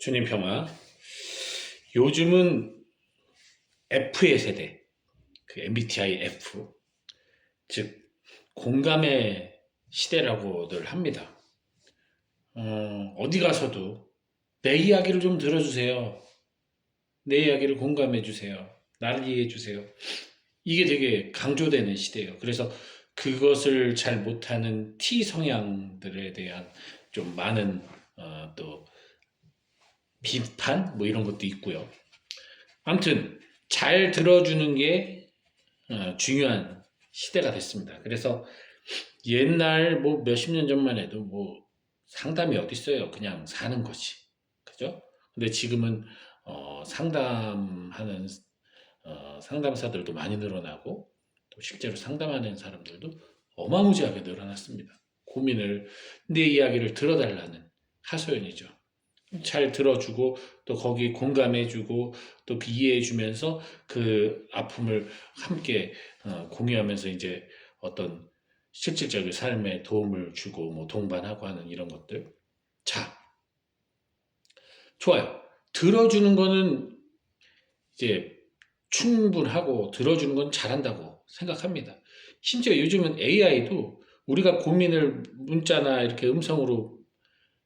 주님 평화. 요즘은 F의 세대, 그 MBTI F, 즉 공감의 시대라고들 합니다. 어디 가서도 내 이야기를 좀 들어주세요. 내 이야기를 공감해 주세요. 나를 이해해 주세요. 이게 되게 강조되는 시대예요. 그래서 그것을 잘 못하는 T 성향들에 대한 좀 많은 또 비판 뭐 이런 것도 있고요. 아무튼 잘 들어주는 게 중요한 시대가 됐습니다. 그래서 옛날 뭐 몇십 년 전만 해도 뭐 상담이 어디 있어요? 그냥 사는 거지. 그죠? 근데 지금은 상담하는 상담사들도 많이 늘어나고 또 실제로 상담하는 사람들도 어마무지하게 늘어났습니다. 고민을 내 이야기를 들어달라는 하소연이죠. 잘 들어주고 또 거기 공감해주고 또 그 이해해주면서 그 아픔을 함께 공유하면서 이제 어떤 실질적인 삶에 도움을 주고 뭐 동반하고 하는 이런 것들. 자, 좋아요. 들어주는 거는 이제 충분하고 들어주는 건 잘한다고 생각합니다. 심지어 요즘은 AI도 우리가 고민을 문자나 이렇게 음성으로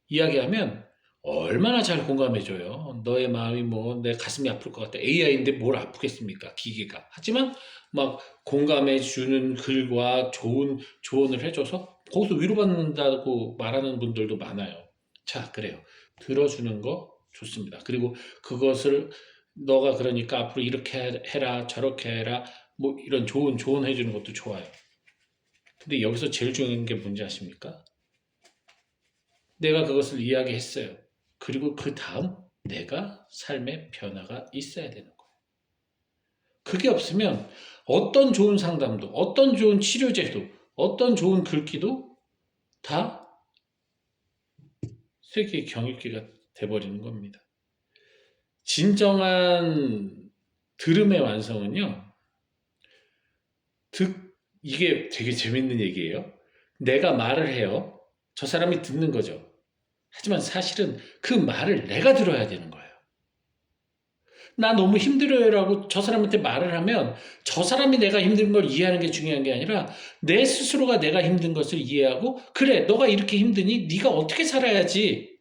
이야기하면 얼마나 잘 공감해줘요. 너의 마음이 뭐 내 가슴이 아플 것 같아. AI인데 뭘 아프겠습니까? 기계가. 하지만 막 공감해주는 글과 좋은 조언을 해줘서 거기서 위로받는다고 말하는 분들도 많아요. 자, 그래요. 들어주는 거 좋습니다. 그리고 그것을 너가 그러니까 앞으로 이렇게 해라, 저렇게 해라, 뭐 이런 좋은 조언 해주는 것도 좋아요. 근데 여기서 제일 중요한 게 뭔지 아십니까? 내가 그것을 이야기했어요. 그리고 그 다음 내가 삶의 변화가 있어야 되는 거예요. 그게 없으면 어떤 좋은 상담도, 어떤 좋은 치료제도, 어떤 좋은 글귀도 다 세계의 경읽기가 돼버리는 겁니다. 진정한 들음의 완성은요, 이게 되게 재밌는 얘기예요. 내가 말을 해요. 저 사람이 듣는 거죠. 하지만 사실은 그 말을 내가 들어야 되는 거예요. 나 너무 힘들어요라고 저 사람한테 말을 하면 저 사람이 내가 힘든 걸 이해하는 게 중요한 게 아니라 내 스스로가 내가 힘든 것을 이해하고 그래 너가 이렇게 힘드니 네가 어떻게 살아야지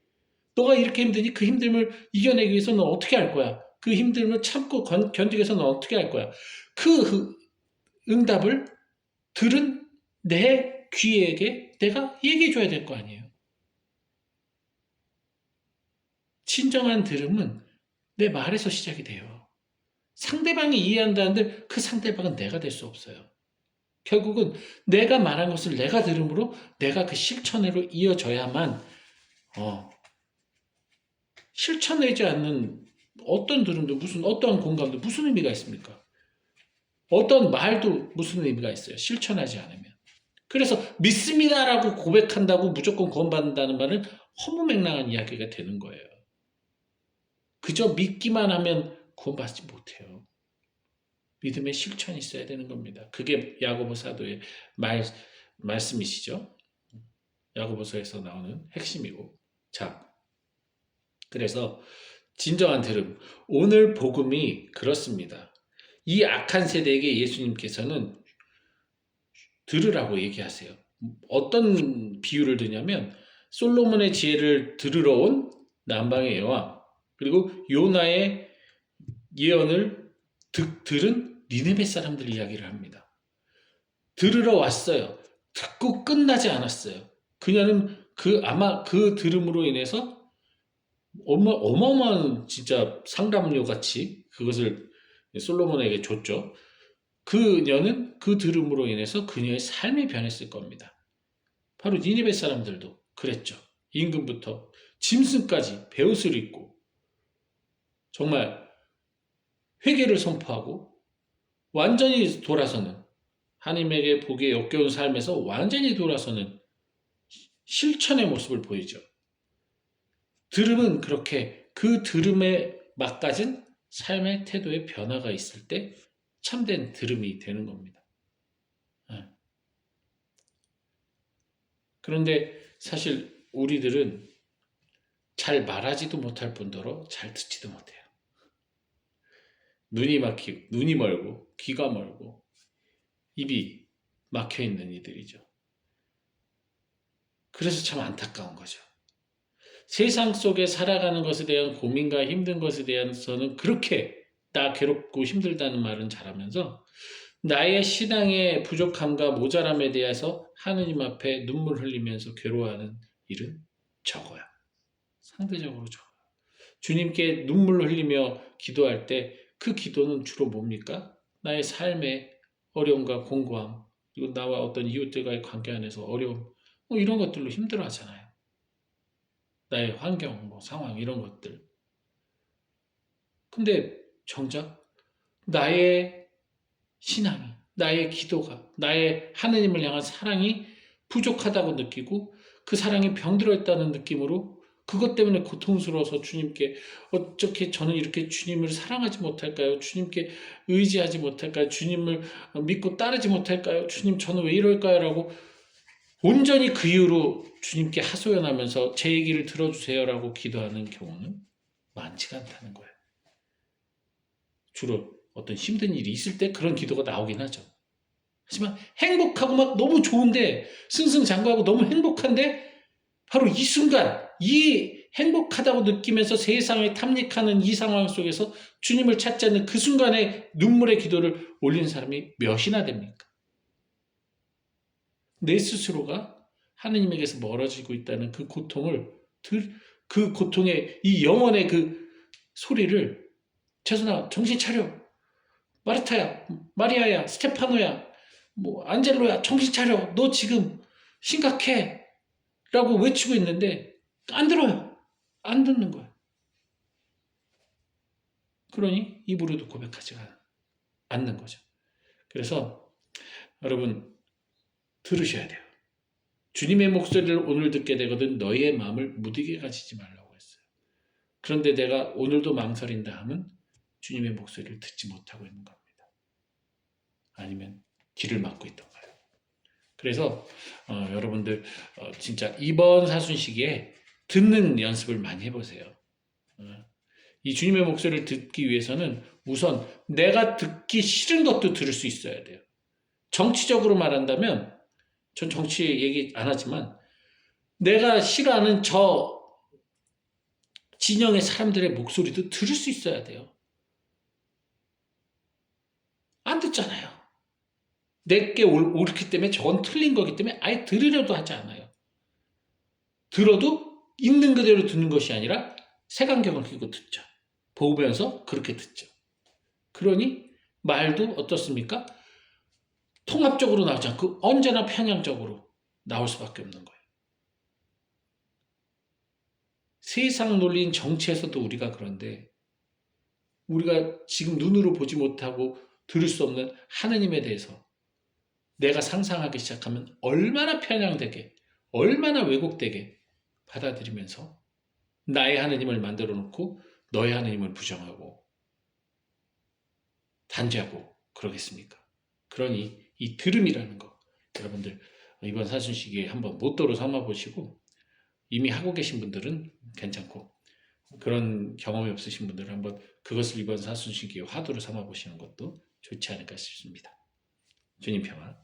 너가 이렇게 힘드니 그 힘듦을 이겨내기 위해서 너 어떻게 할 거야 그 힘듦을 참고 견디기 위해서 너 어떻게 할 거야 그 응답을 들은 내 귀에게 내가 얘기해 줘야 될 거 아니에요. 진정한 들음은 내 말에서 시작이 돼요. 상대방이 이해한다는데 그 상대방은 내가 될 수 없어요. 결국은 내가 말한 것을 내가 들음으로 내가 그 실천으로 이어져야만 실천하지 않는 어떤 들음도 무슨 어떠한 공감도 무슨 의미가 있습니까? 어떤 말도 무슨 의미가 있어요? 실천하지 않으면. 그래서 믿습니다라고 고백한다고 무조건 구원받는다는 말은 허무맹랑한 이야기가 되는 거예요. 그저 믿기만 하면 구원받지 못해요. 믿음의 실천이 있어야 되는 겁니다. 그게 야고보 사도의 말씀이시죠. 야고보서에서 나오는 핵심이고. 자, 그래서 진정한 들음. 오늘 복음이 그렇습니다. 이 악한 세대에게 예수님께서는 들으라고 얘기하세요. 어떤 비유를 드냐면 솔로몬의 지혜를 들으러 온 남방의 여왕 그리고 요나의 예언을 들은 니네베 사람들 이야기를 합니다. 들으러 왔어요. 듣고 끝나지 않았어요. 그녀는 아마 그 들음으로 인해서 어마어마한 진짜 상담료 같이 그것을 솔로몬에게 줬죠. 그녀는 그 들음으로 인해서 그녀의 삶이 변했을 겁니다. 바로 니네베 사람들도 그랬죠. 임금부터 짐승까지 베옷을 입고 정말 회개를 선포하고 완전히 돌아서는 하나님에게 보기에 역겨운 삶에서 완전히 돌아서는 실천의 모습을 보이죠. 들음은 그렇게 그 들음에 막가진 삶의 태도의 변화가 있을 때 참된 들음이 되는 겁니다. 그런데 사실 우리들은 잘 말하지도 못할 뿐더러 잘 듣지도 못해요. 눈이 막히고, 눈이 멀고, 귀가 멀고, 입이 막혀 있는 이들이죠. 그래서 참 안타까운 거죠. 세상 속에 살아가는 것에 대한 고민과 힘든 것에 대해서는 그렇게 나 괴롭고 힘들다는 말은 잘하면서 나의 신앙의 부족함과 모자람에 대해서 하느님 앞에 눈물 흘리면서 괴로워하는 일은 적어요. 상대적으로 적어요. 주님께 눈물 흘리며 기도할 때 그 기도는 주로 뭡니까? 나의 삶의 어려움과 공고함, 그리고 나와 어떤 이웃들과의 관계 안에서 어려움, 뭐 이런 것들로 힘들어 하잖아요. 나의 환경, 뭐 상황, 이런 것들. 근데 정작 나의 신앙이, 나의 기도가, 나의 하느님을 향한 사랑이 부족하다고 느끼고 그 사랑이 병들어 있다는 느낌으로 그것 때문에 고통스러워서 주님께 어떻게 저는 이렇게 주님을 사랑하지 못할까요? 주님께 의지하지 못할까요? 주님을 믿고 따르지 못할까요? 주님 저는 왜 이럴까요? 라고 온전히 그 이유로 주님께 하소연하면서 제 얘기를 들어주세요라고 기도하는 경우는 많지가 않다는 거예요. 주로 어떤 힘든 일이 있을 때 그런 기도가 나오긴 하죠. 하지만 행복하고 막 너무 좋은데 승승장구하고 너무 행복한데 바로 이 순간 이 행복하다고 느끼면서 세상에 탐닉하는 이 상황 속에서 주님을 찾지 않는 그 순간에 눈물의 기도를 올리는 사람이 몇이나 됩니까? 내 스스로가 하느님에게서 멀어지고 있다는 그 고통을 그 고통의 이 영혼의 그 소리를 재순아 정신 차려 마르타야 마리아야 스테파노야 뭐 안젤로야 정신 차려 너 지금 심각해 라고 외치고 있는데 안 들어요. 안 듣는 거예요. 그러니 입으로도 고백하지 않는 거죠. 그래서 여러분 들으셔야 돼요. 주님의 목소리를 오늘 듣게 되거든 너희의 마음을 무디게 가지지 말라고 했어요. 그런데 내가 오늘도 망설인다 하면 주님의 목소리를 듣지 못하고 있는 겁니다. 아니면 귀를 막고 있던 거예요. 그래서 여러분들 진짜 이번 사순시기에 듣는 연습을 많이 해보세요. 이 주님의 목소리를 듣기 위해서는 우선 내가 듣기 싫은 것도 들을 수 있어야 돼요. 정치적으로 말한다면 전 정치 얘기 안 하지만 내가 싫어하는 저 진영의 사람들의 목소리도 들을 수 있어야 돼요. 안 듣잖아요. 내게 옳기 때문에 저건 틀린 거기 때문에 아예 들으려도 하지 않아요. 들어도 있는 그대로 듣는 것이 아니라 색안경을 끼고 듣죠. 보면서 그렇게 듣죠. 그러니 말도 어떻습니까? 통합적으로 나오지 않고 언제나 편향적으로 나올 수밖에 없는 거예요. 세상 논리인 정치에서도 우리가 그런데 우리가 지금 눈으로 보지 못하고 들을 수 없는 하느님에 대해서 내가 상상하기 시작하면 얼마나 편향되게 얼마나 왜곡되게 받아들이면서 나의 하느님을 만들어 놓고 너의 하느님을 부정하고 단죄하고 그러겠습니까? 그러니 이 들음이라는 거 여러분들 이번 사순시기에 한번 모토로 삼아보시고 이미 하고 계신 분들은 괜찮고 그런 경험이 없으신 분들은 한번 그것을 이번 사순시기에 화두로 삼아보시는 것도 좋지 않을까 싶습니다. 주님 평안.